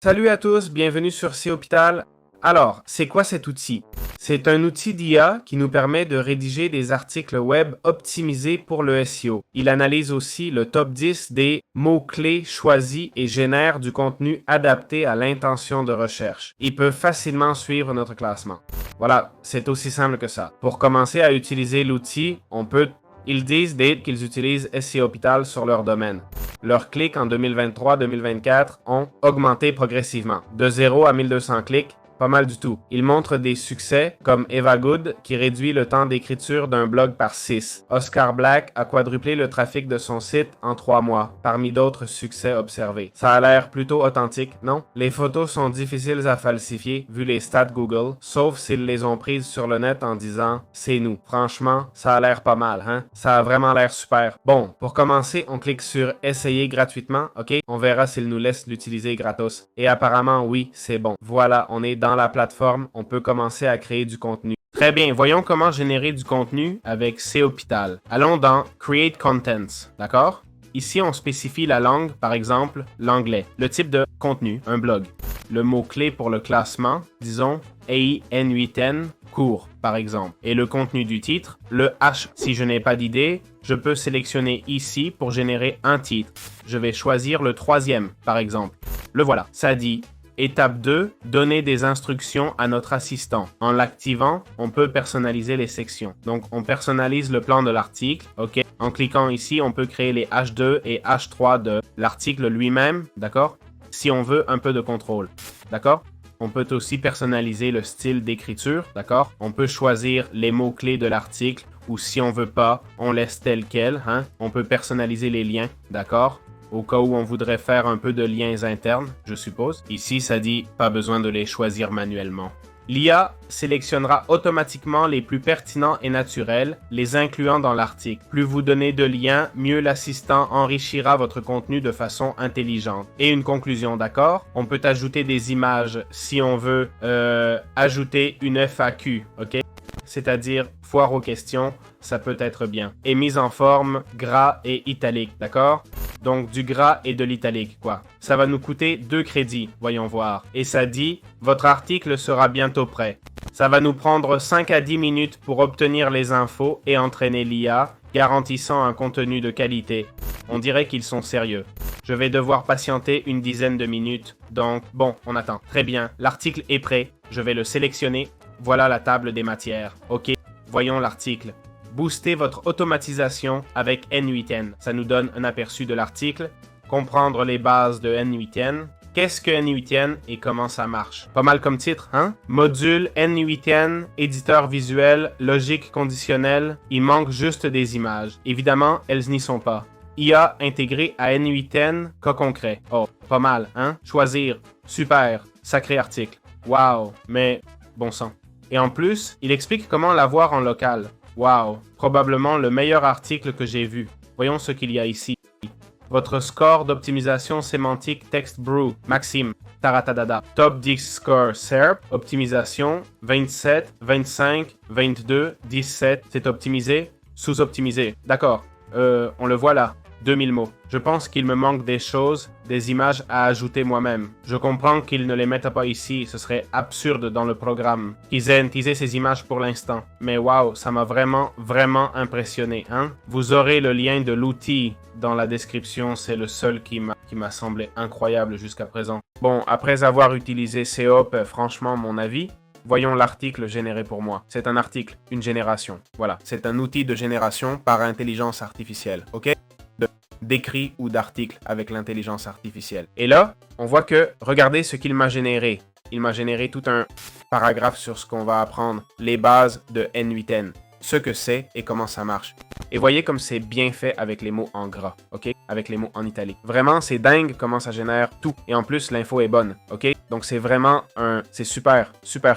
Salut à tous, bienvenue sur C-Hôpital. Alors, c'est quoi cet outil? C'est un outil d'IA qui nous permet de rédiger des articles web optimisés pour le SEO. Il analyse aussi le top 10 des mots-clés choisis et génère du contenu adapté à l'intention de recherche. Il peut facilement suivre notre classement. Voilà, c'est aussi simple que ça. Pour commencer à utiliser l'outil, ils disent qu'ils utilisent SEOpital sur leur domaine. Leurs clics en 2023-2024 ont augmenté progressivement. De 0 à 1200 clics, pas mal du tout. Ils montrent des succès comme Eva Good qui réduit le temps d'écriture d'un blog par 6. Oscar Black a quadruplé le trafic de son site en 3 mois, parmi d'autres succès observés. Ça a l'air plutôt authentique, non? Les photos sont difficiles à falsifier vu les stats Google, sauf s'ils les ont prises sur le net en disant « c'est nous ». Franchement, ça a l'air pas mal, hein? Ça a vraiment l'air super. Bon, pour commencer, on clique sur « Essayer gratuitement », ok? On verra s'ils nous laissent l'utiliser gratos. Et apparemment, oui, c'est bon. Voilà, on est dans la plateforme, on peut commencer à créer du contenu. Très bien, voyons comment générer du contenu avec C-Hôpital. Allons dans Create Contents, d'accord? Ici, on spécifie la langue, par exemple, l'anglais. Le type de contenu, un blog. Le mot-clé pour le classement, disons AI N8N, court, par exemple. Et le contenu du titre, le H. Si je n'ai pas d'idée, je peux sélectionner ici pour générer un titre. Je vais choisir le troisième, par exemple. Le voilà, ça dit Étape 2, donner des instructions à notre assistant. En l'activant, on peut personnaliser les sections. Donc, on personnalise le plan de l'article, ok? En cliquant ici, on peut créer les H2 et H3 de l'article lui-même, d'accord? Si on veut un peu de contrôle, d'accord? On peut aussi personnaliser le style d'écriture, d'accord? On peut choisir les mots-clés de l'article ou si on veut pas, on laisse tel quel, hein? On peut personnaliser les liens, d'accord? Au cas où on voudrait faire un peu de liens internes, je suppose. Ici, ça dit pas besoin de les choisir manuellement. L'IA sélectionnera automatiquement les plus pertinents et naturels, les incluant dans l'article. Plus vous donnez de liens, mieux l'assistant enrichira votre contenu de façon intelligente. Et une conclusion, d'accord? On peut ajouter des images si on veut ajouter une FAQ, ok? C'est-à-dire foire aux questions, ça peut être bien. Et mise en forme, gras et italique, d'accord? Donc du gras et de l'italique, quoi. Ça va nous coûter 2 crédits, voyons voir. Et ça dit, votre article sera bientôt prêt. Ça va nous prendre 5 à 10 minutes pour obtenir les infos et entraîner l'IA, garantissant un contenu de qualité. On dirait qu'ils sont sérieux. Je vais devoir patienter une dizaine de minutes. Donc, bon, on attend. Très bien, l'article est prêt. Je vais le sélectionner. Voilà la table des matières. Ok, voyons l'article. Booster votre automatisation avec N8N. Ça nous donne un aperçu de l'article. Comprendre les bases de N8N. Qu'est-ce que N8N et comment ça marche? Pas mal comme titre, hein? Module N8N, éditeur visuel, logique conditionnelle. Il manque juste des images. Évidemment, elles n'y sont pas. IA intégré à N8N, cas concret. Oh, pas mal, hein? Choisir. Super. Sacré article. Wow. Mais, bon sang. Et en plus, il explique comment l'avoir en local. Wow, probablement le meilleur article que j'ai vu. Voyons ce qu'il y a ici. Votre score d'optimisation sémantique TextBrew, Maxime, taratadada. Top 10 score SERP, optimisation, 27, 25, 22, 17. C'est optimisé, sous-optimisé. D'accord, on le voit là. 2000 mots. Je pense qu'il me manque des choses, des images à ajouter moi-même. Je comprends qu'ils ne les mettent pas ici, ce serait absurde dans le programme. Qu'ils aient utilisé ces images pour l'instant. Mais waouh, ça m'a vraiment impressionné, hein? Vous aurez le lien de l'outil dans la description, c'est le seul qui m'a semblé incroyable jusqu'à présent. Bon, après avoir utilisé CEOP, franchement, mon avis, voyons l'article généré pour moi. C'est un article, une génération. Voilà, c'est un outil de génération par intelligence artificielle, ok? D'écrit ou d'articles avec l'intelligence artificielle. Et là, on voit que, regardez ce qu'il m'a généré. Il m'a généré tout un paragraphe sur ce qu'on va apprendre, les bases de N8N, ce que c'est et comment ça marche. Et voyez comme c'est bien fait avec les mots en gras, ok? Avec les mots en italique. Vraiment, c'est dingue comment ça génère tout. Et en plus, l'info est bonne, ok? Donc c'est vraiment c'est super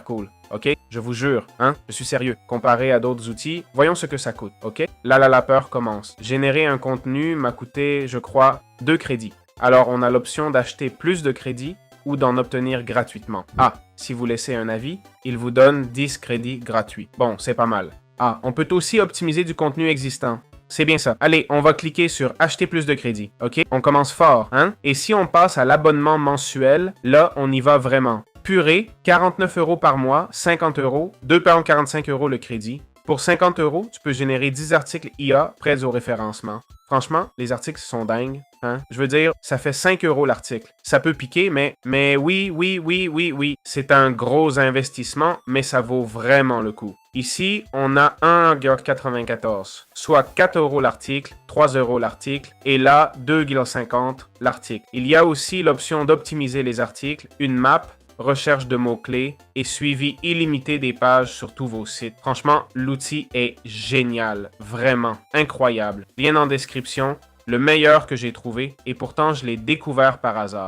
cool. Ok? Je vous jure, hein? Je suis sérieux. Comparé à d'autres outils, voyons ce que ça coûte, ok? Là, la peur commence. Générer un contenu m'a coûté, je crois, 2 crédits. Alors, on a l'option d'acheter plus de crédits ou d'en obtenir gratuitement. Ah, si vous laissez un avis, il vous donne 10 crédits gratuits. Bon, c'est pas mal. Ah, on peut aussi optimiser du contenu existant. c'est bien ça. Allez, on va cliquer sur acheter plus de crédit. OK? On commence fort, hein? Et si on passe à l'abonnement mensuel, là, on y va vraiment. Purée, 49 € par mois, 50 €, 2,45 € le crédit. Pour 50 €, tu peux générer 10 articles IA prêts au référencement. Franchement, les articles sont dingues. Hein? Je veux dire, ça fait 5 € l'article. Ça peut piquer, mais oui. C'est un gros investissement, mais ça vaut vraiment le coup. Ici, on a 1,94 $, soit 4 € l'article, 3 € l'article, et là, 2,50 $ l'article. Il y a aussi l'option d'optimiser les articles, une map, recherche de mots-clés et suivi illimité des pages sur tous vos sites. Franchement, l'outil est génial, vraiment incroyable. Lien en description, le meilleur que j'ai trouvé et pourtant je l'ai découvert par hasard.